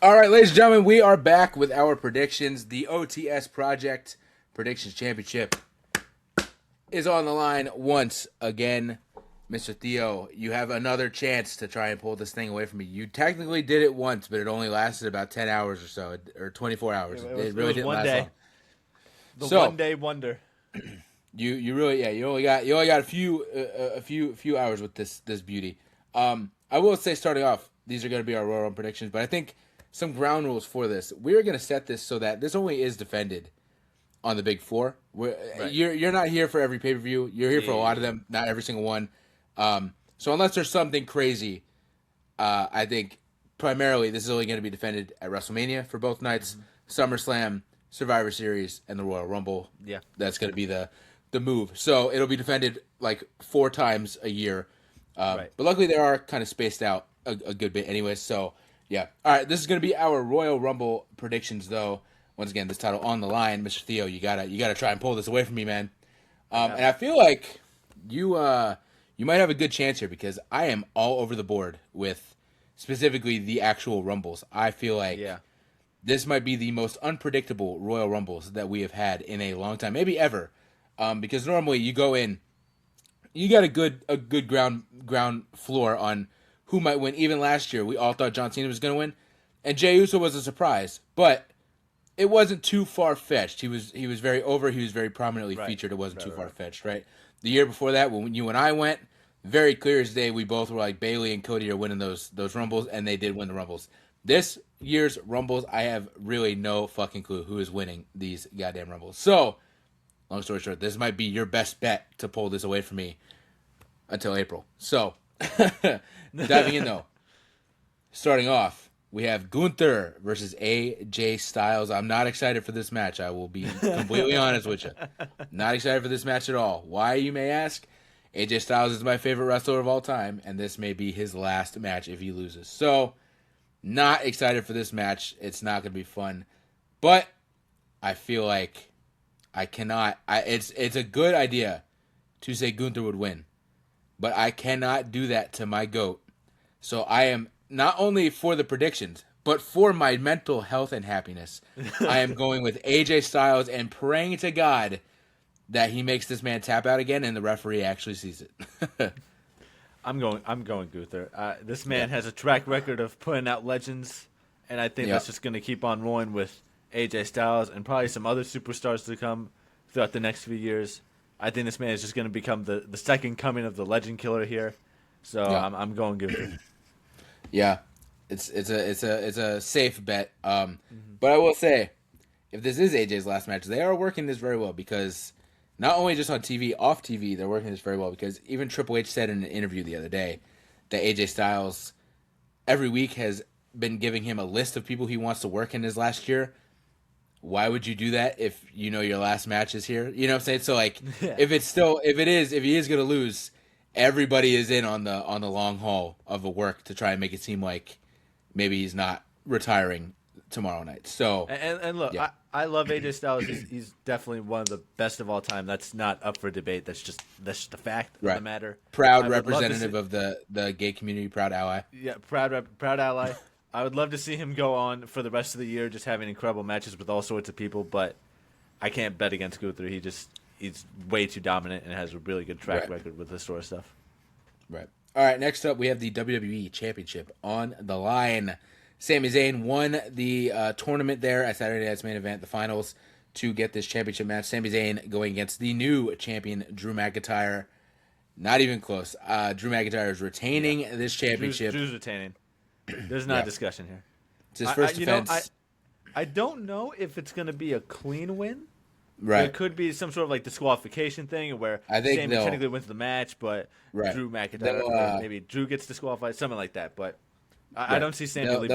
All right, ladies and gentlemen, we are back with our predictions. The OTS Project Predictions Championship is on the line once again. Mr. Theo, you have another chance to try and pull this thing away from me. You technically did it once, but it only lasted about 10 hours or so, or 24 hours. It really didn't last long. The one day wonder. You really you only got a few hours with this beauty. I will say, starting off, these are going to be our Royal Rumble predictions, but I think some ground rules for this. We are going to set this so that this only is defended on the Big Four. Right. You're not here for every pay-per-view. You're here for a lot of them, not every single one. So unless there's something crazy, I think primarily this is only going to be defended at WrestleMania for both nights, SummerSlam, Survivor Series, and the Royal Rumble. Yeah, that's going to be the move. So it'll be defended like 4 times a year. Right. But luckily they are kind of spaced out a good bit anyway. So yeah. All right, this is going to be our Royal Rumble predictions, though. Once again, this title on the line, Mr. Theo. You gotta try and pull this away from me, man. And I feel like you might have a good chance here because I am all over the board with specifically the actual Rumbles. I feel like this might be the most unpredictable Royal Rumbles that we have had in a long time, maybe ever. Because normally you go in, you got a good ground floor on who might win. Even last year, we all thought John Cena was going to win, and Jey Uso was a surprise, but it wasn't too far-fetched. He was very over. He was very prominently featured. It wasn't too far-fetched, right? The year before that, when you and I went, very clear as day, we both were like, Bayley and Cody are winning those Rumbles, and they did win the Rumbles. This year's Rumbles, I have really no fucking clue who is winning these goddamn Rumbles. So, long story short, this might be your best bet to pull this away from me until April. So, diving in, though. Starting off, we have Gunther versus AJ Styles. I'm not excited for this match. I will be completely honest with you. Not excited for this match at all. Why, you may ask? AJ Styles is my favorite wrestler of all time, and this may be his last match if he loses. So, not excited for this match. It's not going to be fun. But I feel like I cannot. It's a good idea to say Gunther would win, but I cannot do that to my GOAT. So I am not only for the predictions, but for my mental health and happiness, I am going with AJ Styles and praying to God that he makes this man tap out again and the referee actually sees it. I'm going Gunther. This man has a track record of putting out legends, and I think that's just going to keep on rolling with AJ Styles and probably some other superstars to come throughout the next few years. I think this man is just going to become the second coming of the legend killer here. So I'm going Gunther. Yeah, it's a safe bet. But I will say, if this is AJ's last match, they are working this very well because not only just on TV, off TV, they're working this very well because even Triple H said in an interview the other day that AJ Styles every week has been giving him a list of people he wants to work in his last year. Why would you do that if you know your last match is here? You know what I'm saying? So like, if he is going to lose, everybody is in on the long haul of the work to try and make it seem like maybe he's not retiring tomorrow night. So and look, I love AJ Styles. He's definitely one of the best of all time. That's not up for debate. That's just a fact of the matter. Proud representative of the gay community, proud ally. Yeah, proud ally. I would love to see him go on for the rest of the year, just having incredible matches with all sorts of people. But I can't bet against Gunther. He's way too dominant and has a really good track record with this sort of stuff. Right. All right, next up we have the WWE Championship on the line. Sami Zayn won the tournament there at Saturday Night's Main Event, the finals, to get this championship match. Sami Zayn going against the new champion, Drew McIntyre. Not even close. Drew McIntyre is retaining this championship. Drew's retaining. There's not a discussion here. It's his first defense. I don't know if it's going to be a clean win. Right. It could be some sort of like disqualification thing where Sami technically wins the match, but Drew McIntyre, maybe Drew gets disqualified, something like that. But I don't see Sami leaving.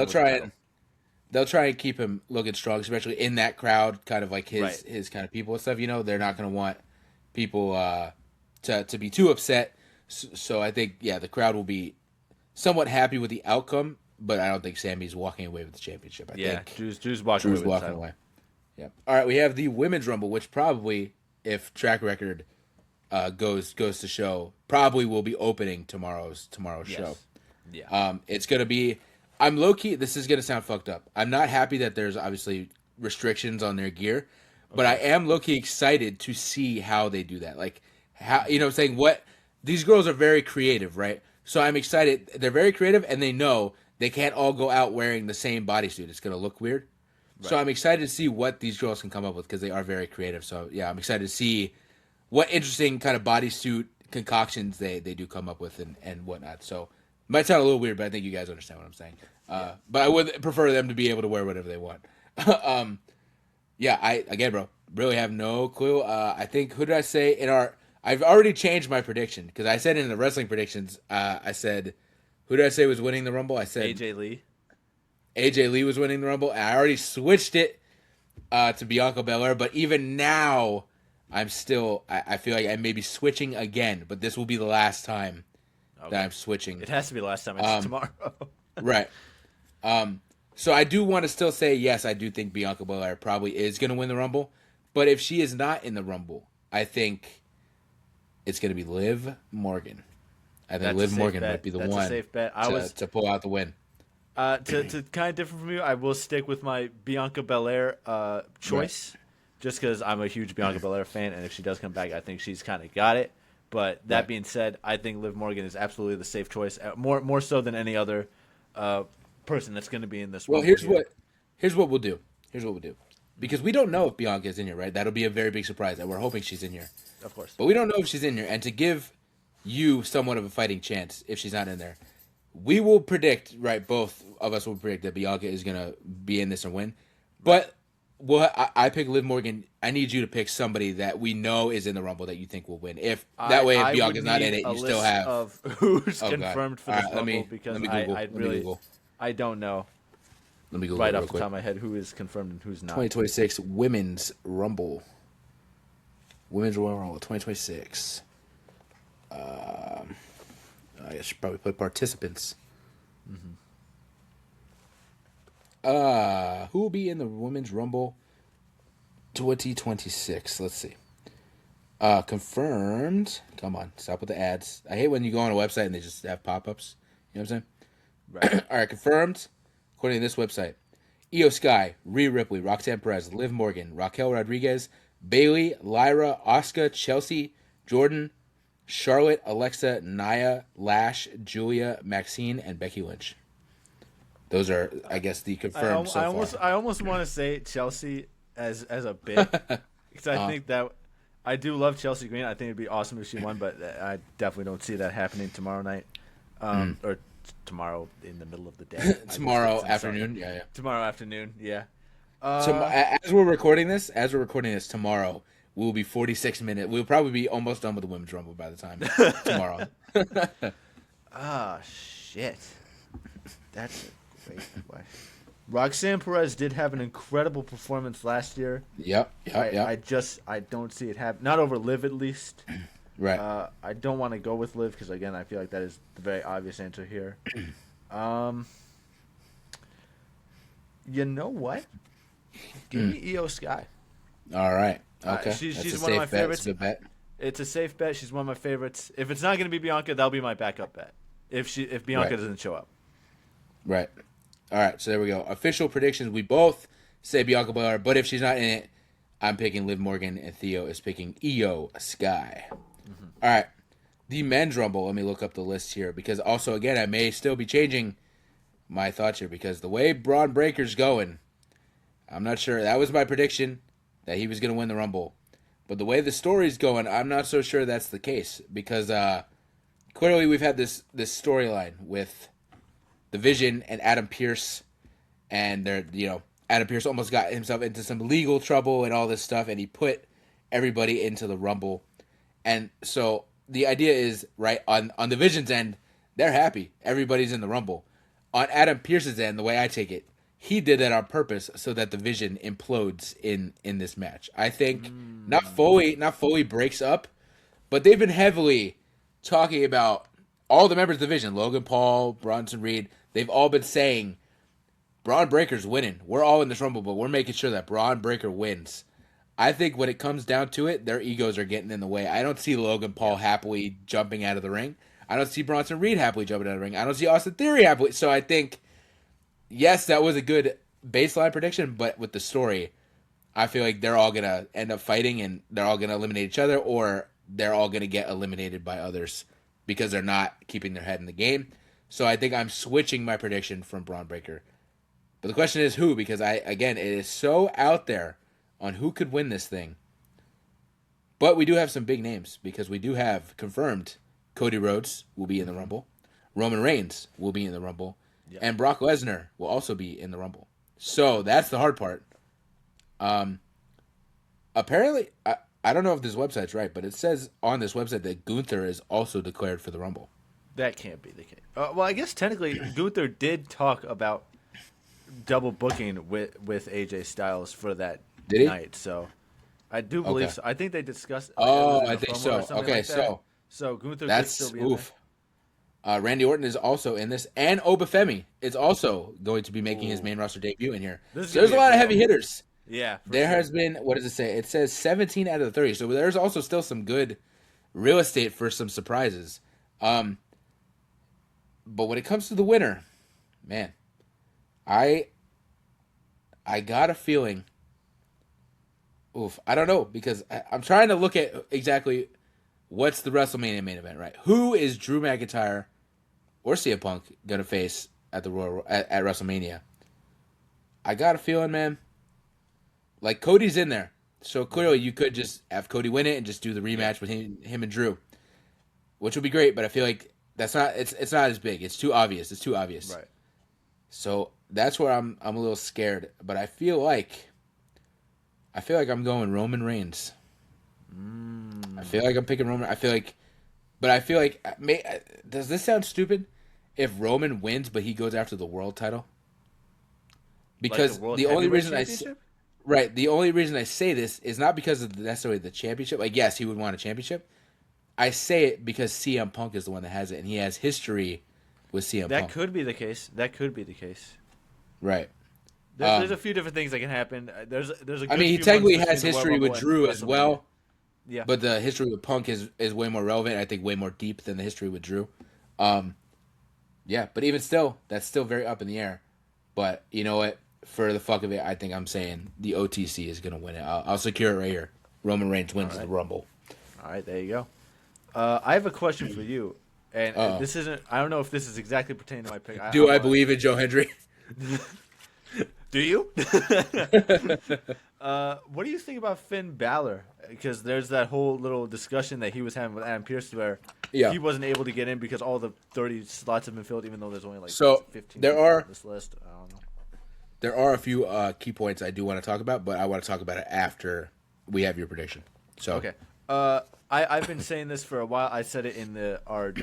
They'll try and keep him looking strong, especially in that crowd, kind of like his kind of people and stuff. You know, they're not going to want people to be too upset. So I think the crowd will be somewhat happy with the outcome, but I don't think Sami's walking away with the championship. I think Drew's walking away. Yeah. All right, we have the Women's Rumble, which probably, if track record goes to show, probably will be opening tomorrow's show. Yeah. It's going to be I'm low key. This is gonna sound fucked up. I'm not happy that there's obviously restrictions on their gear, but I am low key excited to see how they do that. Like how saying what these girls are very creative, right? So I'm excited. They're very creative, and they know they can't all go out wearing the same bodysuit. It's gonna look weird. Right. So I'm excited to see what these girls can come up with because they are very creative. So yeah, I'm excited to see what interesting kind of bodysuit concoctions they do come up with and whatnot. So it might sound a little weird, but I think you guys understand what I'm saying. But I would prefer them to be able to wear whatever they want. Bro, really have no clue. I think, who did I say in our... I've already changed my prediction because I said in the wrestling predictions, I said, who did I say was winning the Rumble? I said... AJ Lee. AJ Lee was winning the Rumble, and I already switched it to Bianca Belair, but even now, I'm still... I feel like I may be switching again, but this will be the last time that I'm switching. It has to be the last time. It's tomorrow. Right. So I do want to still say, yes, I do think Bianca Belair probably is going to win the Rumble. But if she is not in the Rumble, I think it's going to be Liv Morgan. I think Liv Morgan might be the one a safe bet. to pull out the win. To kind of differ from you, I will stick with my Bianca Belair choice, just because I'm a huge Bianca Belair fan, and if she does come back, I think she's kind of got it. But that being said, I think Liv Morgan is absolutely the safe choice, more so than any other person that's going to be in this. Well, here's what we'll do. Because we don't know if Bianca is in here, right? That'll be a very big surprise, and we're hoping she's in here. Of course. But we don't know if she's in here, and to give you somewhat of a fighting chance if she's not in there, we will predict, right? Both of us will predict that Bianca is going to be in this and win. But I pick Liv Morgan. I need you to pick somebody that we know is in the Rumble that you think will win. If Bianca's not in it, you still have of who's confirmed for this Rumble because I don't know. Let me Google right off the top of my head who is confirmed and who's not. 2026 Women's Rumble. Women's Royal Rumble 2026. I should probably put participants. Mm-hmm. Who will be in the Women's Rumble 2026? Let's see. Confirmed. Come on, stop with the ads. I hate when you go on a website and they just have pop-ups. You know what I'm saying? Right. All right, confirmed. According to this website, Io Sky, Rhea Ripley, Roxanne Perez, Liv Morgan, Raquel Rodriguez, Bailey, Lyra, Asuka, Chelsea, Jordan, Charlotte, Alexa, Nia, Lash, Julia, Maxine, and Becky Lynch. Those are, I guess, the confirmed so far. I almost want to say Chelsea as a bit because I think that I do love Chelsea Green. I think it'd be awesome if she won, but I definitely don't see that happening tomorrow night or tomorrow in the middle of the day. Tomorrow afternoon, yeah. Tomorrow afternoon, yeah. As we're recording this, tomorrow we'll be 46 minutes. We'll probably be almost done with the Women's Rumble by the time tomorrow. Shit. That's a great question. Roxanne Perez did have an incredible performance last year. Yep. I don't see it happen. Not over Liv, at least. Right. I don't want to go with Liv because, again, I feel like that is the very obvious answer here. You know what? Give me Io Sky. All right. Okay. She's one of my favorites. That's a good bet. It's a safe bet. She's one of my favorites. If it's not going to be Bianca, that'll be my backup bet. If Bianca doesn't show up. Right. All right. So there we go. Official predictions. We both say Bianca Belair, but if she's not in it, I'm picking Liv Morgan and Theo is picking Io Sky. Mm-hmm. All right. The men's Rumble. Let me look up the list here because also, again, I may still be changing my thoughts here because the way Braun Breaker's going, I'm not sure. That was my prediction that he was going to win the Rumble. But the way the story's going, I'm not so sure that's the case because clearly we've had this storyline with the Vision and Adam Pearce, and Adam Pearce almost got himself into some legal trouble and all this stuff, and he put everybody into the Rumble. And so the idea is, right, on the Vision's end, they're happy. Everybody's in the Rumble. On Adam Pearce's end, the way I take it, he did that on purpose so that the Vision implodes in this match. I think not Foley breaks up, but they've been heavily talking about all the members of the Vision, Logan Paul, Bronson Reed, they've all been saying, Braun Breaker's winning. We're all in this Rumble, but we're making sure that Braun Breaker wins. I think when it comes down to it, their egos are getting in the way. I don't see Logan Paul happily jumping out of the ring. I don't see Bronson Reed happily jumping out of the ring. I don't see Austin Theory happily. So I think yes, that was a good baseline prediction, but with the story, I feel like they're all gonna end up fighting and they're all gonna eliminate each other, or they're all gonna get eliminated by others because they're not keeping their head in the game. So I think I'm switching my prediction from Braun Breaker. But the question is who, because it is so out there on who could win this thing. But we do have some big names because we do have confirmed Cody Rhodes will be in the Rumble, Roman Reigns will be in the Rumble, and Brock Lesnar will also be in the Rumble. So that's the hard part. Apparently, I don't know if this website's right, but it says on this website that Gunther is also declared for the Rumble. That can't be the case. Well, I guess technically Gunther did talk about double booking with AJ Styles for that night. So I do believe so. I think they discussed. I think so. Okay, like so Gunther that's could still be oof. Randy Orton is also in this, and Obafemi is also going to be making his main roster debut in here. So there's a lot of heavy hitters. Yeah, there has been. What does it say? It says 17 out of the 30. So there's also still some good real estate for some surprises. But when it comes to the winner, man, I got a feeling. Oof, I don't know because I'm trying to look at exactly what's the WrestleMania main event, right? Who is Drew McIntyre or CM Punk gonna face at the at WrestleMania? I got a feeling, man. Like Cody's in there, so clearly you could just have Cody win it and just do the rematch with him and Drew, which would be great. But I feel like that's not. It's not as big. It's too obvious. It's too obvious. Right. So that's where I'm a little scared. But I feel like I'm going Roman Reigns. I feel like I'm picking Roman. I feel like does this sound stupid? If Roman wins, but he goes after the world title, because like the only reason the only reason I say this is not because of necessarily the championship. Like, yes, he would want a championship. I say it because CM Punk is the one that has it, and he has history with CM Punk. That could be the case. Right. There's a few different things that can happen. There's a. Good he technically has history with Drew as well. Yeah. But the history with Punk is way more relevant. I think way more deep than the history with Drew. Yeah, but even still, that's still very up in the air. But you know what? For the fuck of it, I think I'm saying the OTC is going to win it. I'll secure it right here. Roman Reigns wins the Rumble. All right, there you go. I have a question for you, and this isn't. I don't know if this is exactly pertaining to my pick. I believe in Joe Hendry? Do you? What do you think about Finn Balor? Because there's that whole little discussion that he was having with Adam Pearce where he wasn't able to get in because all the 30 slots have been filled, even though there's only like 15 on this list. I don't know. There are a few key points I do want to talk about, but I want to talk about it after we have your prediction. So okay. I've been saying this for a while. I said it in our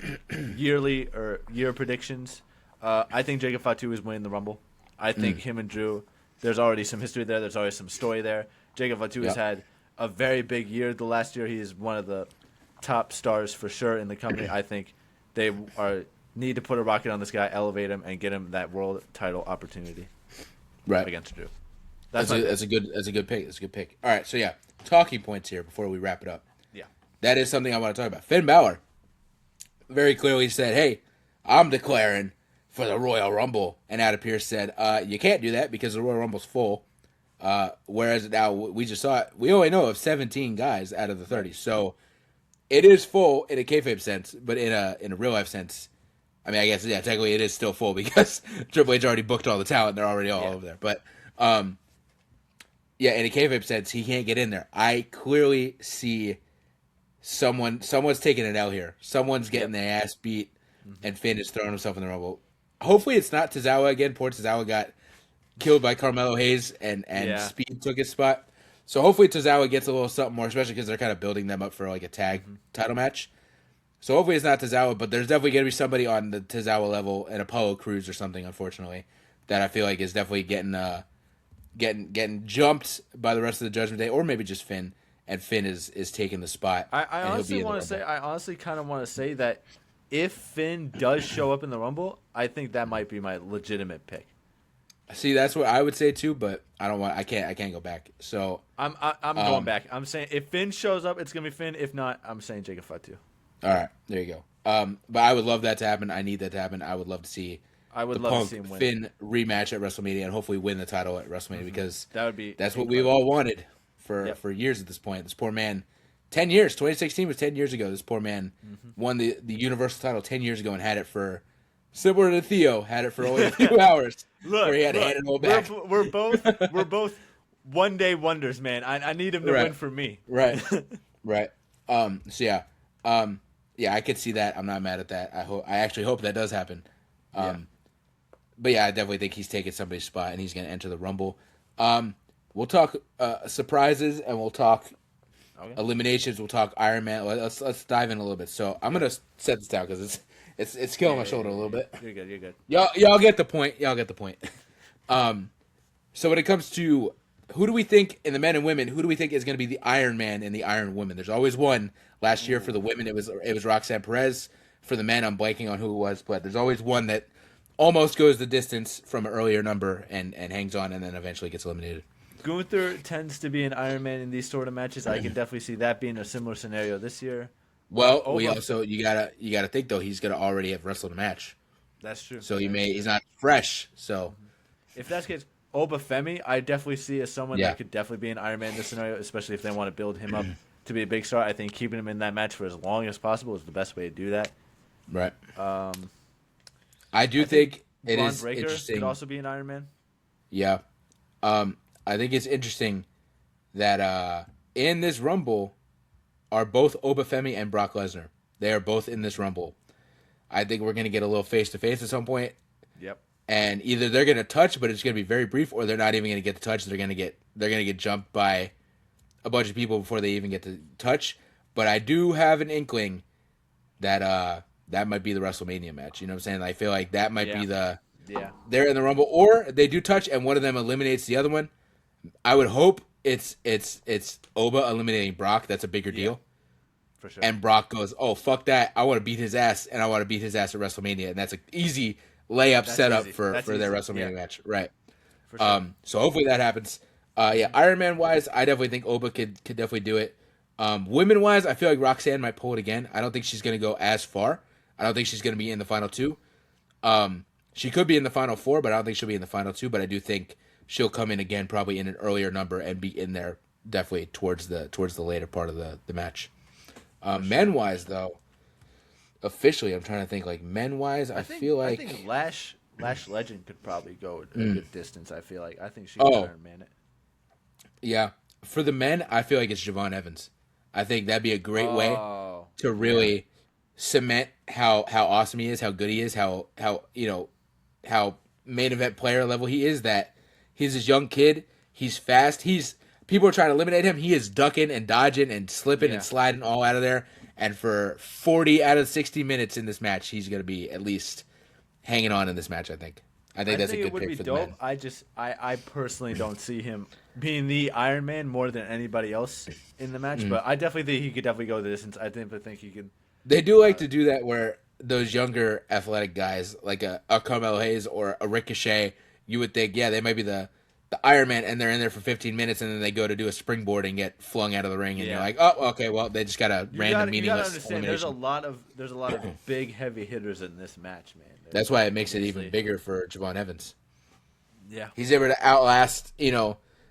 year predictions. I think Jacob Fatu is winning the Rumble. I think him and Drew, there's already some history there. There's already some story there. Jacob Fatu has had a very big year. The last year, he is one of the top stars for sure in the company. I think they need to put a rocket on this guy, elevate him, and get him that world title opportunity. Right against Drew. That's a good pick. That's a good pick. All right, so talking points here before we wrap it up. Yeah, that is something I want to talk about. Finn Balor very clearly said, "Hey, I'm declaring for the Royal Rumble," and Adam Pearce said, "You can't do that because the Royal Rumble's full." Whereas now we just saw it. We only know of 17 guys out of the 30, so it is full in a kayfabe sense, but in a real life sense. I mean, I guess, technically it is still full because Triple H already booked all the talent. They're already all over there. But, in a kayfabe sense, he can't get in there. I clearly see someone's taking an L here. Someone's getting their ass beat, and Finn is throwing himself in the Rumble. Hopefully it's not Tozawa again. Poor Tozawa got killed by Carmelo Hayes, and Speed took his spot. So hopefully Tozawa gets a little something more, especially because they're kind of building them up for like a tag title match. So hopefully it's not Tozawa, but there's definitely going to be somebody on the Tozawa level, an Apollo Crews or something, unfortunately, that I feel like is definitely getting jumped by the rest of the Judgment Day, or maybe just Finn, and Finn is taking the spot. I honestly kind of want to say that if Finn does show up in the Rumble, I think that might be my legitimate pick. See, that's what I would say too, but I can't go back. So I'm going back. I'm saying if Finn shows up, it's gonna be Finn. If not, I'm saying Jacob Fatu. All right, there you go. But I would love that to happen. I need that to happen. I would love to see I would the love Punk to see him win. Finn rematch at WrestleMania and hopefully win the title at WrestleMania because that's what incredible. we've all wanted for years at this point. This poor man, 10 years, 2016 was 10 years ago. This poor man won the Universal title 10 years ago and had it for, similar to Theo, had it for only a few hours where he had to hand it all back. We're both one-day wonders, man. I need him to win for me. Right. Right. So yeah. Yeah, I could see that. I'm not mad at that. I actually hope that does happen. But yeah, I definitely think he's taking somebody's spot and he's going to enter the Rumble. We'll talk surprises and we'll talk eliminations. We'll talk Iron Man. Let's dive in a little bit. So I'm going to set this down because it's killing my shoulder a little bit. You're good. Y'all get the point. So when it comes to who do we think in the men and women, who do we think is going to be the Iron Man and the Iron Woman? There's always one. Last year for the women, it was Roxanne Perez. For the men, I'm blanking on who it was, but there's always one that almost goes the distance from an earlier number and hangs on and then eventually gets eliminated. Gunther tends to be an Iron Man in these sort of matches. I can definitely see that being a similar scenario this year. Well, we also you gotta think though he's gonna already have wrestled a match. That's true. So he's not fresh. So if that's the case, Obafemi, I definitely see as someone that could definitely be an Iron Man in this scenario, especially if they want to build him up to be a big star. I think keeping him in that match for as long as possible is the best way to do that. Right. I think it Braun is Breaker interesting. Could also be an Iron Man. Yeah. I think it's interesting that in this Rumble are both Obafemi and Brock Lesnar. They are both in this Rumble. I think we're going to get a little face-to-face at some point. Yep. And either they're going to touch, but it's going to be very brief, or they're not even going to get the touch. They're going to get jumped by a bunch of people before they even get to touch. But I do have an inkling that that might be the WrestleMania match. You know what I'm saying? I feel like that might be they're in the Rumble, or they do touch and one of them eliminates the other one. I would hope it's Oba eliminating Brock. That's a bigger deal. For sure. And Brock goes, "Oh, fuck that. I want to beat his ass, and I want to beat his ass at WrestleMania." And that's an easy layup setup for their WrestleMania match. Right. For sure. So hopefully that happens. Iron Man wise, I definitely think Oba could definitely do it. Women wise, I feel like Roxanne might pull it again. I don't think she's going to go as far. I don't think she's going to be in the final two. She could be in the final four, but I don't think she'll be in the final two. But I do think she'll come in again, probably in an earlier number, and be in there definitely towards the later part of the match. Men wise though, officially, I'm trying to think like men wise. I think Lash Legend could probably go a good distance. I feel like she could Iron Man it. Yeah, for the men, I feel like it's Javon Evans. I think that'd be a great way to really cement how awesome he is, how good he is, how main event player level he is. That he's this young kid. He's fast. People are trying to eliminate him. He is ducking and dodging and slipping and sliding all out of there. And for 40 out of 60 minutes in this match, he's going to be at least hanging on in this match, I think. I think that's a good pick for the men. I personally don't see him being the Iron Man more than anybody else in the match, but I definitely think he could definitely go the distance. I think he could. They do like to do that where those younger athletic guys, like a Carmelo Hayes or a Ricochet, you would think, they might be the Iron Man, and they're in there for 15 minutes, and then they go to do a springboard and get flung out of the ring, and you're like, oh, okay, well, they just got a random meaningless. You gotta understand, there's a lot of big heavy hitters in this match, man. That's why it makes it even bigger for Javon Evans. Yeah, he's able to outlast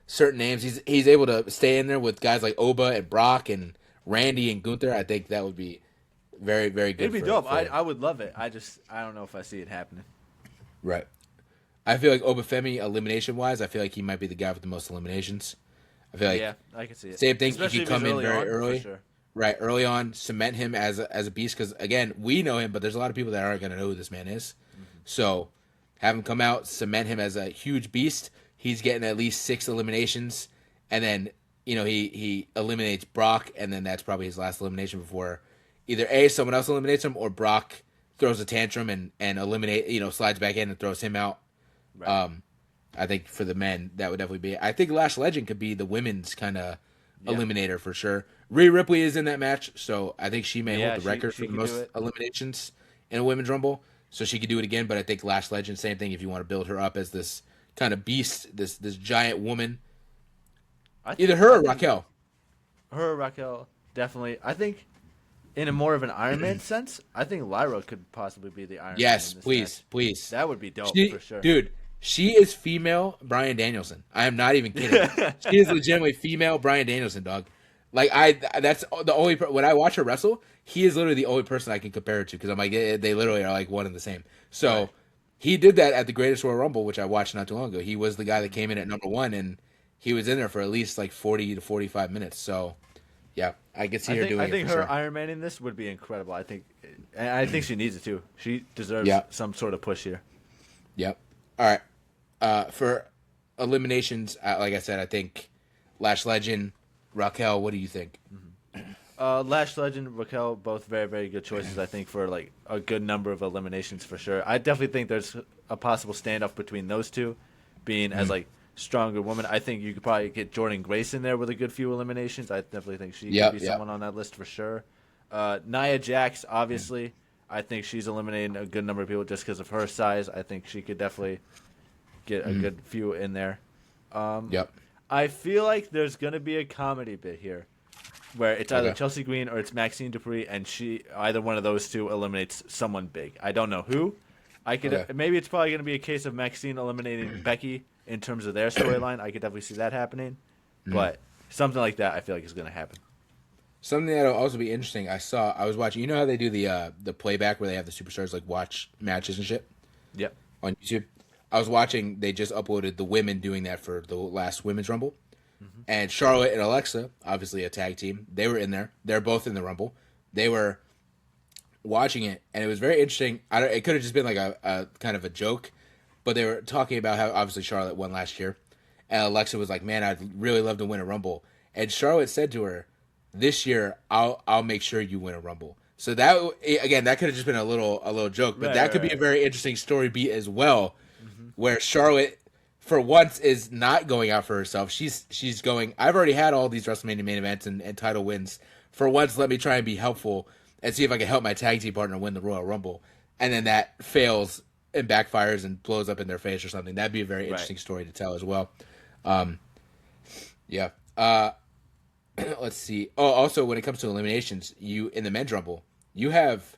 certain names. He's able to stay in there with guys like Oba and Brock and Randy and Gunther. I think that would be very, very good. It'd be dope. I would love it. I don't know if I see it happening. Right. I feel like Obafemi, elimination-wise, I feel like he might be the guy with the most eliminations. I feel like I can see it. Same thing. Especially he could come in very early. Sure. Right, early on, cement him as a beast. Because, again, we know him, but there's a lot of people that aren't going to know who this man is. Mm-hmm. So have him come out, cement him as a huge beast. He's getting at least 6 eliminations. And then, he eliminates Brock, and then that's probably his last elimination before either A, someone else eliminates him, or Brock throws a tantrum and slides back in and throws him out. Right. I think for the men, that would definitely be. I think Lash Legend could be the women's kind of eliminator for sure. Rhea Ripley is in that match, so I think she may hold the record for the most eliminations in a women's rumble. So she could do it again, but I think Lash Legend, same thing. If you want to build her up as this kind of beast, this giant woman, either her or Raquel. Her or Raquel, definitely. I think in a more of an Iron Man sense, I think Lyra could possibly be the Iron Man. Yes, in this please, match. please. That would be dope for sure. Dude, she is female Bryan Danielson. I am not even kidding. She is legitimately female Bryan Danielson, dog. Like that's the only when I watch her wrestle, he is literally the only person I can compare it to because I'm like they literally are like one and the same. So Right. he did that at the Greatest Royal Rumble, which I watched not too long ago. He was the guy that came in at number 1, and he was in there for at least like 40 to 45 minutes. So yeah, I could see her doing it. I think for her sure. Iron Man in this would be incredible. I think she needs it too. She deserves some sort of push here. Yep. All right. For eliminations, like I said, I think Lash Legend, Raquel. What do you think? Lash Legend, Raquel, both very, very good choices, I think, for like a good number of eliminations for sure. I definitely think there's a possible standoff between those two, being as like stronger women. I think you could probably get Jordan Grace in there with a good few eliminations. I definitely think she could be someone on that list for sure. Nia Jax, obviously, I think she's eliminating a good number of people just because of her size. I think she could definitely get a good few in there. I feel like there's going to be a comedy bit here where it's either Chelsea Green or it's Maxine Dupree, and either one of those two eliminates someone big. I don't know who. Maybe it's probably going to be a case of Maxine eliminating Becky in terms of their storyline. I could definitely see that happening, but something like that I feel like is going to happen. Something that'll also be interesting. I was watching. You know how they do the playback where they have the superstars like watch matches and shit. Yep. On YouTube. I was watching. They just uploaded the women doing that for the last Women's Rumble. And Charlotte and Alexa, obviously a tag team, they were in there. They're both in the Rumble. They were watching it, and it was very interesting. It could have just been like a kind of a joke, but they were talking about how obviously Charlotte won last year, and Alexa was like, "Man, I'd really love to win a Rumble." And Charlotte said to her, "This year, I'll make sure you win a Rumble." So that that could have just been a little joke, but that could be a very interesting story beat as well, where Charlotte, for once, is not going out for herself. She's going, I've already had all these WrestleMania main events and title wins. For once, let me try and be helpful and see if I can help my tag team partner win the Royal Rumble. And then that fails and backfires and blows up in their face or something. That'd be a very interesting story to tell as well. Let's see. Oh, also, when it comes to eliminations, in the Men's Rumble, you have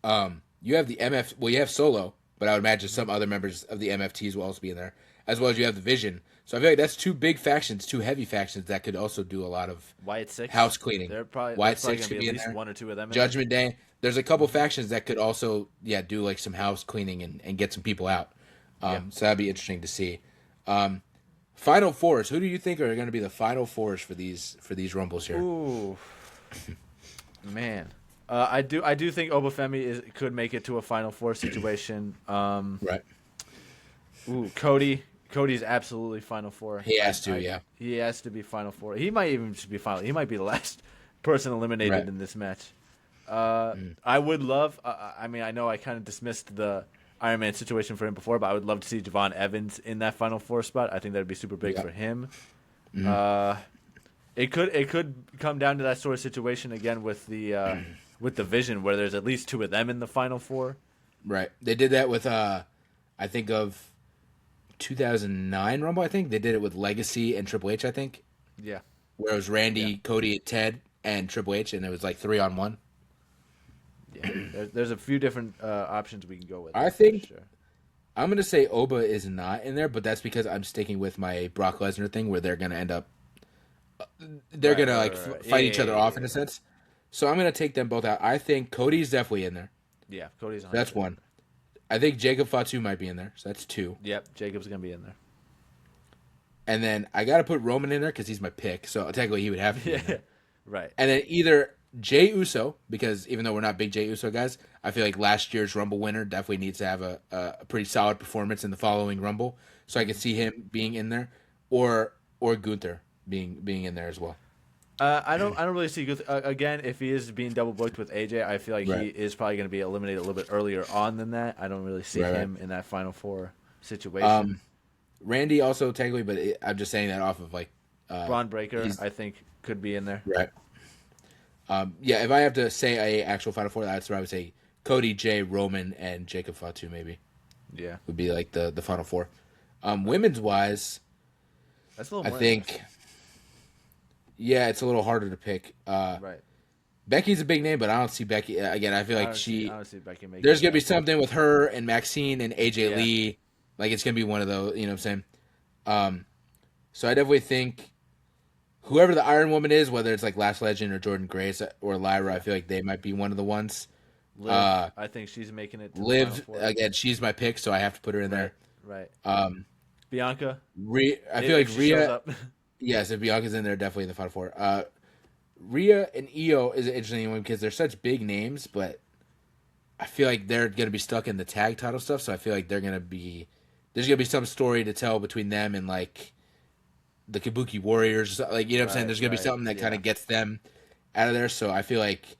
the MF. Well, you have Solo, but I would imagine some other members of the MFTs will also be in there, as well as you have the Vision. So I feel like that's two big factions, two heavy factions that could also do a lot of Wyatt Six house cleaning. Wyatt Six could be at least one or two of them. Judgment Day. There's a couple factions that could also do like some house cleaning and get some people out. So that'd be interesting to see. Final fours. Who do you think are going to be the final fours for these Rumbles here? Ooh, man. I do think Obafemi could make it to a Final Four situation. Right. Ooh, Cody's absolutely Final Four. He has to, He has to be Final Four. He might even just be final. He might be the last person eliminated in this match. I would love. I mean, I know I kind of dismissed the Iron Man situation for him before, but I would love to see Javon Evans in that Final Four spot. I think that'd be super big for him. It could come down to that sort of situation again with the Vision, where there's at least two of them in the Final Four. Right. They did that with I think of 2009 Rumble. I think they did it with Legacy and Triple H. I think. Yeah. Where it was Randy, Cody, Ted, and Triple H, and it was like 3-on-1. Yeah. There's a few different options we can go with. I think I'm gonna say Oba is not in there, but that's because I'm sticking with my Brock Lesnar thing, where they're gonna end up. They're gonna fight each other off in a sense. So I'm gonna take them both out. I think Cody's definitely in there. Yeah, Cody's. So that's one. I think Jacob Fatu might be in there. So that's two. Yep, Jacob's gonna be in there. And then I gotta put Roman in there because he's my pick. So technically he would have to be in there. Right. And then either Jey Uso, because even though we're not big Jey Uso guys, I feel like last year's Rumble winner definitely needs to have a pretty solid performance in the following Rumble. So I could see him being in there, or Gunther being in there as well. I don't really see Gunther again. If he is being double booked with AJ, I feel like he is probably going to be eliminated a little bit earlier on than that. I don't really see him in that Final Four situation. Randy also technically, but I'm just saying that off of like Braun Breaker. I think could be in there. Right. If I have to say a actual Final Four, that's where I would say Cody, Jay, Roman, and Jacob Fatu maybe. Yeah, would be like the Final Four. Women's wise, that's a little. I think. Yeah, it's a little harder to pick. Right. Becky's a big name, but I don't see Becky again. I feel like I don't see Becky making. there's gonna be something with her and Maxine and AJ Yeah. Lee. Like it's gonna be one of those. You know what I'm saying? So I definitely think whoever the Iron Woman is, whether it's like Lash Legend or Jordan Grace or Lyra, I feel like they might be one of the ones. Liv, I think she's making it to the Liv Final Four. again, she's my pick, so I have to put her in there. Right. I Bianca. feel like if she shows Rhea. up. Yes, if Bianca's in there, definitely in the Final Four. Rhea and Io is an interesting one because they're such big names, but I feel like they're going to be stuck in the tag title stuff. So I feel like there's going to be some story to tell between them and like the Kabuki Warriors. Like, you know what I'm saying? There's going to be something that kind of gets them out of there. So I feel like,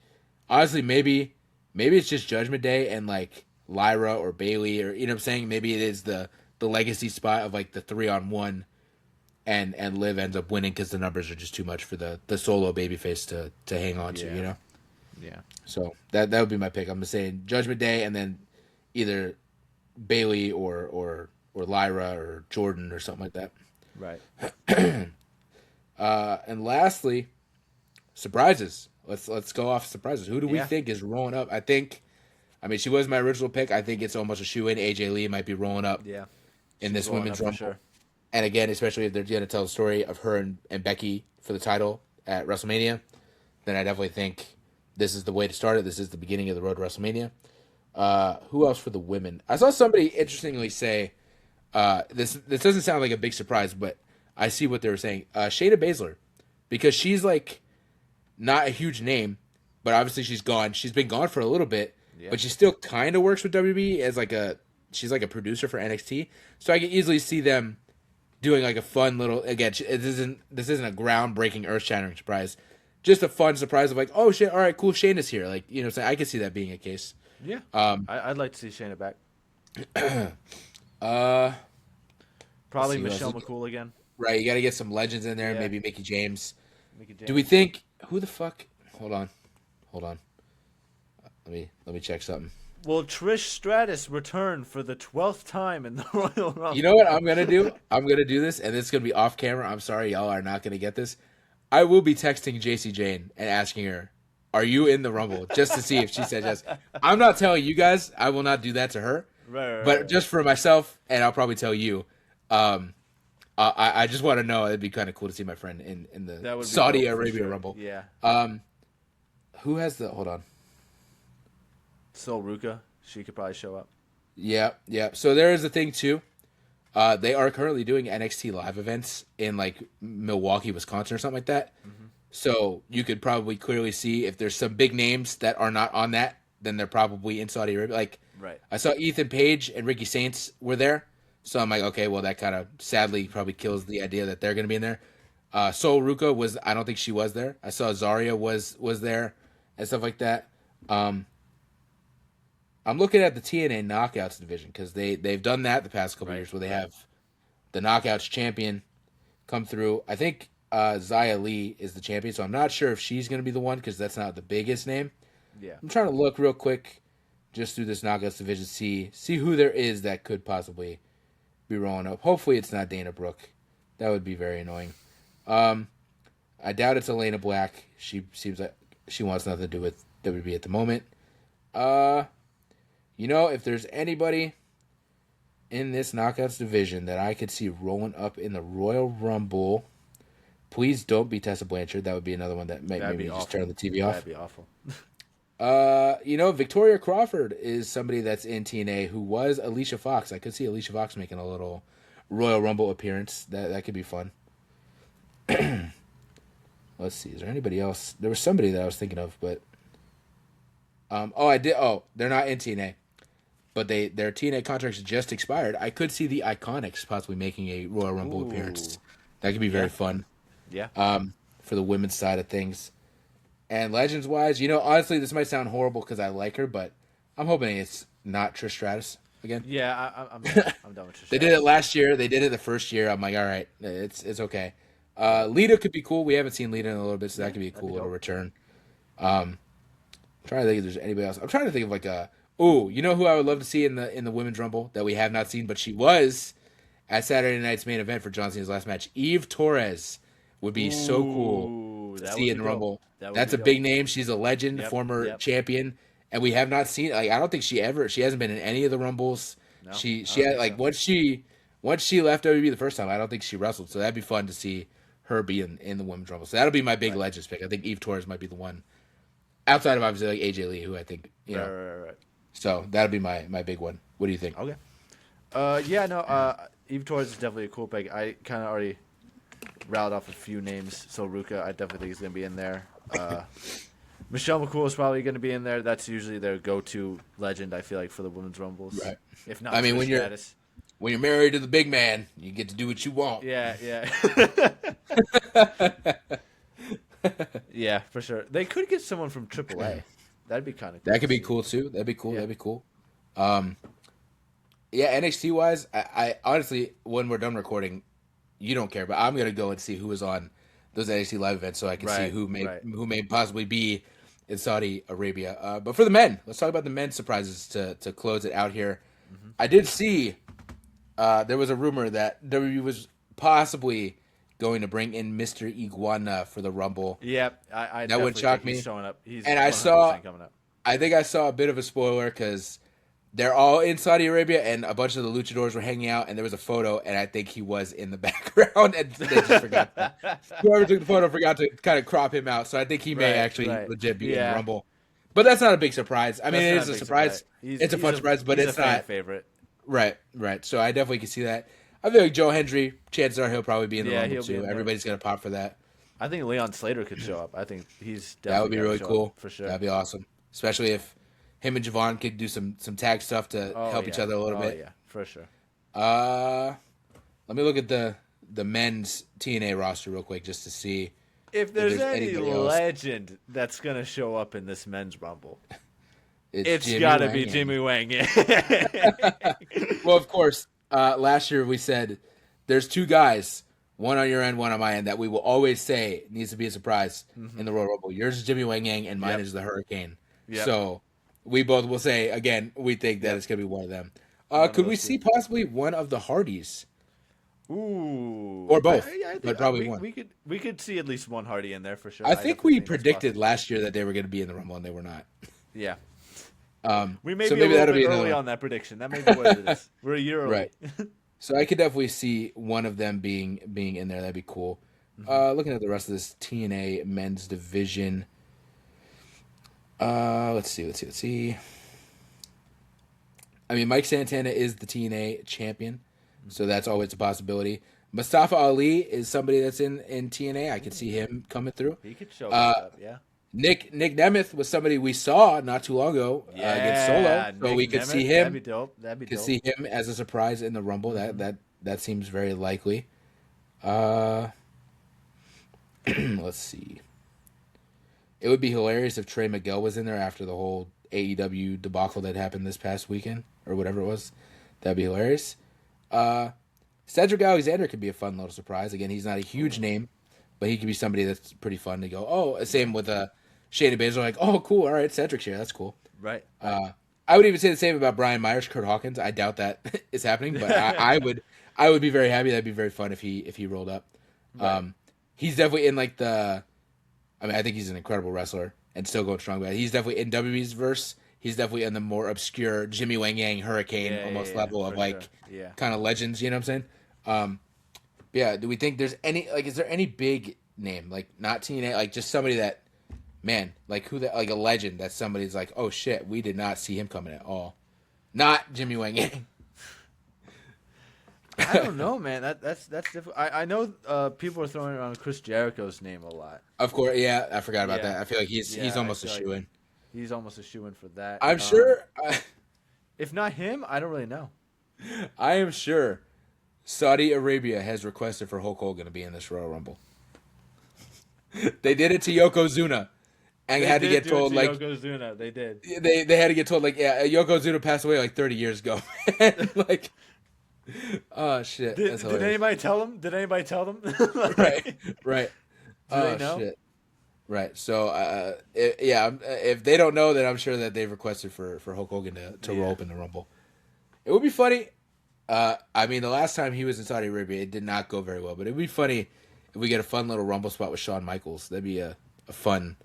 honestly, maybe it's just Judgment Day and like Lyra or Bailey, or, you know what I'm saying? Maybe it is the legacy spot of like the 3-on-1. And Liv ends up winning because the numbers are just too much for the solo babyface to hang on to, you know? Yeah. So that would be my pick. I'm saying Judgment Day and then either Bailey or Lyra or Jordan or something like that. Right. And lastly, surprises. Let's go off surprises. Who do we think is rolling up? I mean, she was my original pick. I think it's almost a shoe-in. AJ Lee might be rolling up in this women's rumble. Sure. And again, especially if they're going to tell the story of her and Becky for the title at WrestleMania, then I definitely think this is the way to start it. This is the beginning of the road to WrestleMania. Who else for the women? I saw somebody interestingly say, this doesn't sound like a big surprise, but I see what they were saying. Shayna Baszler, because she's like not a huge name, but obviously she's gone. She's been gone for a little bit, but she still kind of works with WB as she's like a producer for NXT. So I can easily see them doing like a fun little, again, this isn't a groundbreaking, earth-shattering surprise, just a fun surprise of like, oh shit, all right, cool, Shayna's here. Like, you know what I'm saying? I could see that being a case. Yeah. I'd like to see Shayna back. Probably Michelle McCool again. Right, you got to get some legends in there, maybe Mickie James. Do we think, who the fuck, hold on. Let me check something. Will Trish Stratus return for the 12th time in the Royal Rumble? You know what I'm going to do? I'm going to do this, and it's going to be off camera. I'm sorry, y'all are not going to get this. I will be texting JC Jane and asking her, are you in the Rumble? Just to see if she said yes. I'm not telling you guys. I will not do that to her. But just for myself, and I'll probably tell you, I just want to know. It'd be kind of cool to see my friend in the Saudi Arabia Rumble. Yeah. Who has the, hold on. Sol Ruka, she could probably show up. Yeah. So there is a thing too. They are currently doing NXT live events in like Milwaukee, Wisconsin, or something like that. Mm-hmm. So you could probably clearly see if there's some big names that are not on that, then they're probably in Saudi Arabia. Like, I saw Ethan Page and Ricky Saints were there, so I'm like, okay, well that kind of sadly probably kills the idea that they're going to be in there. Sol Ruka I don't think she was there. I saw Zarya was there and stuff like that. I'm looking at the TNA Knockouts division because they've done that the past couple years where they have the Knockouts champion come through. I think Xia Li is the champion, so I'm not sure if she's going to be the one because that's not the biggest name. Yeah, I'm trying to look real quick just through this Knockouts division, see who there is that could possibly be rolling up. Hopefully it's not Dana Brooke. That would be very annoying. I doubt it's Elena Black. She seems like she wants nothing to do with WB at the moment. You know, if there's anybody in this Knockouts division that I could see rolling up in the Royal Rumble, please don't be Tessa Blanchard. That would be another one that might maybe just turn the TV off. That'd be awful. You know, Victoria Crawford is somebody that's in TNA who was Alicia Fox. I could see Alicia Fox making a little Royal Rumble appearance. That could be fun. Let's see. Is there anybody else? There was somebody that I was thinking of, but they're not in TNA. But their TNA contracts just expired. I could see the Iconics possibly making a Royal Rumble appearance. That could be very fun. Yeah. For the women's side of things. And Legends-wise, you know, honestly, this might sound horrible because I like her, but I'm hoping it's not Trish Stratus again. Yeah, I'm done with Trish. They did it last year. They did it the first year. I'm like, all right, it's okay. Lita could be cool. We haven't seen Lita in a little bit, so that could be a cool little return. I'm trying to think if there's anybody else. I'm trying to think of like a... Oh, you know who I would love to see in the Women's Rumble that we have not seen, but she was at Saturday night's main event for John Cena's last match? Eve Torres would be so cool see in the Rumble. That's a big name. She's a legend, former champion, and we have not seen. Like, I don't think she hasn't been in any of the Rumbles. No, she had like so. once she left WWE the first time, I don't think she wrestled. So that'd be fun to see her be in the Women's Rumble. So that'll be my big Legends pick. I think Eve Torres might be the one, outside of obviously like AJ Lee, who I think Right. So that'll be my big one. What do you think? Okay. Eve Torres is definitely a cool pick. I kind of already rattled off a few names. So Ruka, I definitely think is going to be in there. Michelle McCool is probably going to be in there. That's usually their go-to legend, I feel like, for the Women's Rumbles. Right. If not, when you're married to the big man, you get to do what you want. Yeah. Yeah, for sure. They could get someone from AAA. That'd be kind of cool. That could be cool too. That'd be cool. Yeah. That'd be cool. NXT wise, I honestly, when we're done recording, you don't care, but I'm gonna go and see who is on those NXT live events so I can see who may possibly be in Saudi Arabia. But for the men, let's talk about the men's surprises to close it out here. Mm-hmm. I did see there was a rumor that WWE was possibly going to bring in Mr. Iguana for the Rumble. Yep, I that would shock me. He's showing up. He's and coming up. I think I saw a bit of a spoiler because they're all in Saudi Arabia and a bunch of the luchadors were hanging out and there was a photo and I think he was in the background and they just forgot. Whoever took the photo forgot to kind of crop him out. So I think he may actually legit be in the Rumble. But that's not a big surprise. I mean, it is a surprise. It's a fun surprise, but it's not favorite. Right. So I definitely can see that. I feel like Joe Hendry, chances are he'll probably be in the Rumble too. Everybody's going to pop for that. I think Leon Slater could show up. I think he's definitely that would be really cool. For sure. That'd be awesome. Especially if him and Javon could do some tag stuff to help each other a little bit. Yeah, for sure. Let me look at the men's TNA roster real quick just to see if there's any legend that's going to show up in this men's Rumble. It's got to be Jimmy Wang. Well, of course. Last year we said there's two guys, one on your end, one on my end, that we will always say needs to be a surprise in the Royal Rumble. Yours is Jimmy Wang Yang, and mine is the Hurricane. Yep. So we both will say again we think that it's gonna be one of them. Could we see possibly one of the Hardys? Ooh, or both, but probably one. We could see at least one Hardy in there for sure. I think we predicted last year that they were going to be in the Rumble, and they were not. Yeah. We may be a little bit early on that prediction. That may be what it is. We're a year early. Right. So I could definitely see one of them being in there. That'd be cool. Looking at the rest of this TNA men's division. Let's see. I mean, Mike Santana is the TNA champion, so that's always a possibility. Mustafa Ali is somebody that's in TNA. I could see him coming through. He could show up, yeah. Nick Nemeth was somebody we saw not too long ago against Solo, so we could see him. That'd be dope. Could see him as a surprise in the Rumble. That seems very likely. Let's see. It would be hilarious if Trey Miguel was in there after the whole AEW debacle that happened this past weekend or whatever it was. That'd be hilarious. Cedric Alexander could be a fun little surprise. Again, he's not a huge name, but he could be somebody that's pretty fun to go. Oh, same with Shayna Baszler. Like, oh, cool. All right, Cedric's here. That's cool. Right. I would even say the same about Brian Myers, Kurt Hawkins. I doubt that is happening, but I would be very happy. That'd be very fun if he rolled up. Right. He's definitely in like the. I mean, I think he's an incredible wrestler and still going strong. But he's definitely in WWE's verse. He's definitely in the more obscure Jimmy Wang Yang Hurricane level of like kind of legends. You know what I'm saying? Do we think there's any is there any big name like not TNA like just somebody that like a legend that somebody's like, oh shit, we did not see him coming at all. Not Jimmy Wang Yang. I don't know, man. That's difficult. I know people are throwing around Chris Jericho's name a lot. Of course, yeah. I forgot about that. I feel like he's almost a shoo-in. He's almost a shoo-in for that. I'm sure. If not him, I don't really know. I am sure Saudi Arabia has requested for Hulk Hogan to be in this Royal Rumble. They did it to Yokozuna. And had to get told like Yokozuna. They did. They had to get told like Yokozuna passed away like 30 years ago. Like, oh shit! Did anybody tell them? Right. They know? Shit. Right. So if they don't know, then I'm sure that they've requested for Hulk Hogan to roll up in the Rumble. It would be funny. I mean, the last time he was in Saudi Arabia, it did not go very well. But it would be funny if we get a fun little Rumble spot with Shawn Michaels. That'd be a fun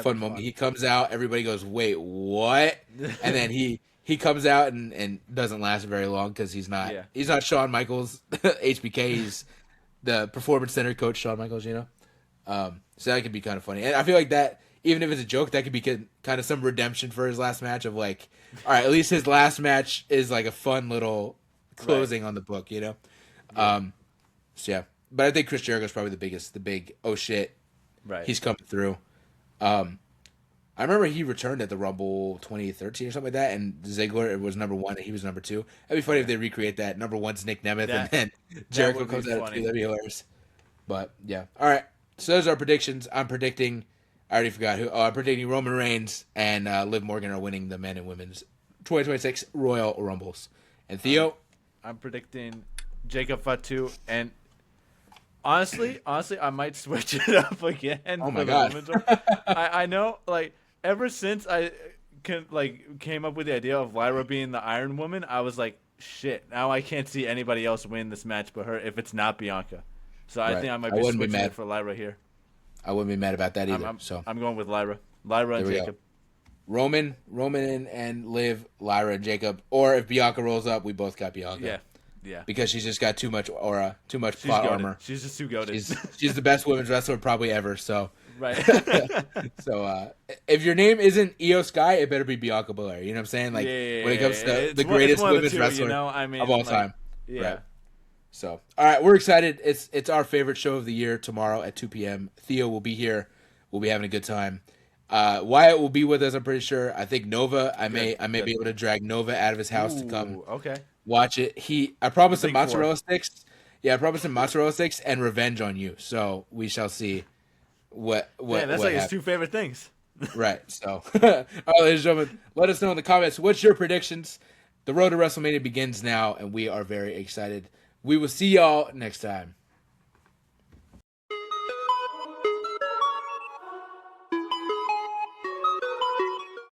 moment. He comes out, everybody goes, "Wait, what?" And then he comes out and doesn't last very long because he's not Shawn Michaels, HBK. He's the Performance Center coach, Shawn Michaels. So that could be kind of funny, and I feel like that. Even if it's a joke, that could be kind of some redemption for his last match of like, all right, at least his last match is like a fun little closing on the book, Yeah. So yeah, but I think Chris Jericho's probably the big oh shit, right? He's coming through. I remember he returned at the Rumble 2013 or something like that, and Ziggler was number 1 and he was number 2. That'd be funny if they recreate that. Number 1's Nick Nemeth, and then Jericho comes out at 2. That'd be hilarious. But yeah, all right. So those are our predictions. I'm predicting. I already forgot who. I'm predicting Roman Reigns and Liv Morgan are winning the men and women's 2026 Royal Rumbles. And Theo, I'm predicting Jacob Fatu, and honestly, I might switch it up again. Oh my god! I know, like ever since I came up with the idea of Lyra being the Iron Woman, I was like, shit. Now I can't see anybody else win this match but her if it's not Bianca. So I think I might be switching it for Lyra here. I wouldn't be mad about that either. I'm going with Lyra and Jacob. Roman and Liv, Lyra and Jacob. Or if Bianca rolls up, we both got Bianca. Yeah. Because she's just got too much aura, too much plot armor. She's just too goated. She's the best women's wrestler probably ever. So right. So if your name isn't Io Sky, it better be Bianca Belair. You know what I'm saying? Like when it comes to the greatest women's wrestler of all time. Yeah. Right. So, all right, we're excited. It's our favorite show of the year tomorrow at 2 p.m. Theo will be here. We'll be having a good time. Wyatt will be with us, I'm pretty sure. I think Nova, I may be able to drag Nova out of his house to come watch it. I promised him mozzarella sticks. Yeah, I promised him mozzarella sticks and revenge on you. So we shall see what that's what like happens. his 2 favorite things. Right. So, all right, ladies and gentlemen, let us know in the comments what's your predictions. The road to WrestleMania begins now, and we are very excited. We will see y'all next time.